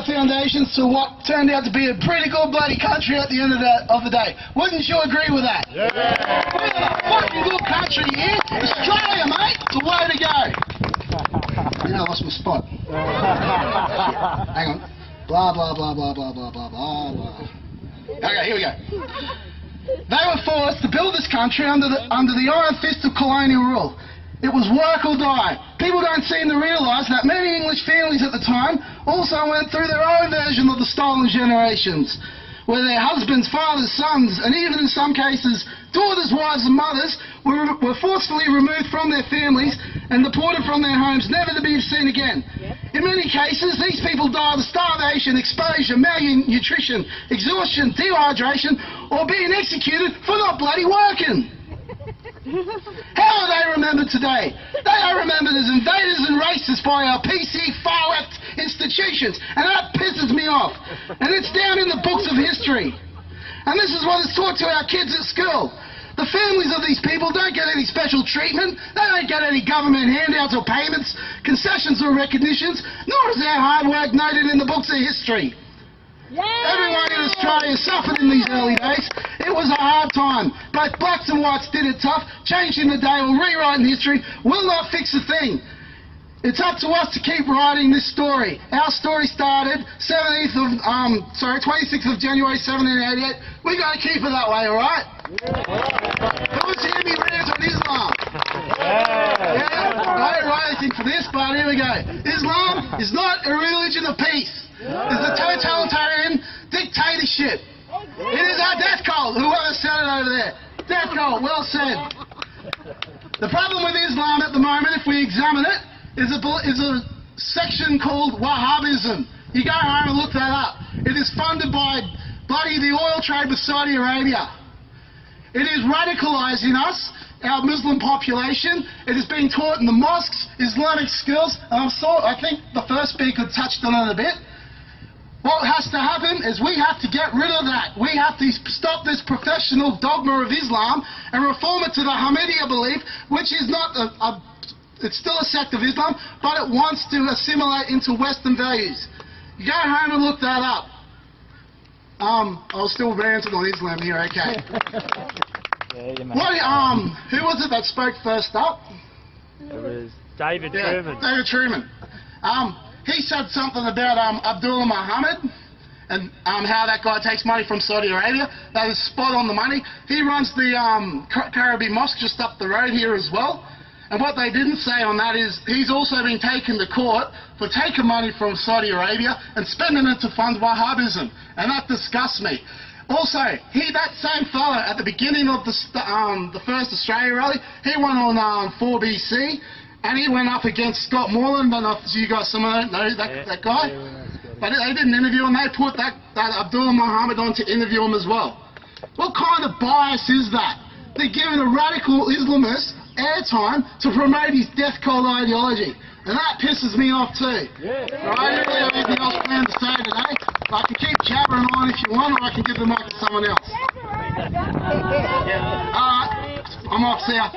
the foundations to what turned out to be a pretty good bloody country at the end of the day. Wouldn't you agree with that? Yeah. We're a fucking good country here. Australia, mate. It's the way to go. I lost my spot. Hang on. Blah, blah, blah, blah, blah, blah, blah, blah, blah. Okay, here we go. They were forced to build this country under the iron fist of colonial rule. It was work or die. People don't seem to realise that many English families at the time also went through their own version of the stolen generations, where their husbands, fathers, sons, and even in some cases daughters, wives and mothers were forcefully removed from their families and deported from their homes, never to be seen again. Yep. In many cases, these people died of starvation, exposure, malnutrition, exhaustion, dehydration, or being executed for not bloody working. How are they remembered today? They are remembered as invaders and racists by our PC far-left institutions, and that pisses me off. And it's down in the books of history. And this is what is taught to our kids at school. The families of these people don't get any special treatment, they don't get any government handouts or payments, concessions or recognitions, nor is their hard work noted in the books of history. Yay! Everyone in Australia suffered in these early days. It was a hard time. Both blacks and whites did it tough. Changing the day or rewriting history will not fix a thing. It's up to us to keep writing this story. Our story started 26th of January 1788. We got to keep it that way, all right? Who wants to hear me rant on Islam? Yeah. I didn't write anything for this, but here we go. Islam is not a religion of peace. It's a totalitarian dictatorship. It is our death cult. Whoever said it over there. Death cult, well said. The problem with Islam at the moment, if we examine it, is a section called Wahhabism. You go home and look that up. It is funded by bloody the oil trade with Saudi Arabia. It is radicalising us, our Muslim population. It is being taught in the mosques, Islamic skills, and I think the first speaker touched on it a bit. What has to happen is we have to get rid of that. We have to stop this professional dogma of Islam and reform it to the Ahmadiyya belief, which is not it's still a sect of Islam, but it wants to assimilate into Western values. You go home and look that up. I'll still ranting on Islam here, okay. Who was it that spoke first up? It was David Truman. David Truman. He said something about Abdullah Muhammad and how that guy takes money from Saudi Arabia. That is spot on the money. He runs the Karabi Mosque just up the road here as well. And what they didn't say on that is he's also been taken to court for taking money from Saudi Arabia and spending it to fund Wahhabism. And that disgusts me. Also, that same fella at the beginning of the first Australia rally, he went on 4BC. And he went up against Scott Moreland. I don't know if you guys some of know that guy. But they didn't interview him. They put that Abdullah Muhammad on to interview him as well. What kind of bias is that? They're giving a radical Islamist airtime to promote his death cult ideology. And that pisses me off too. I don't really have anything else planned to say today. I can keep jabbering on if you want, or I can give the mic to someone else. Alright, I'm off, see ya.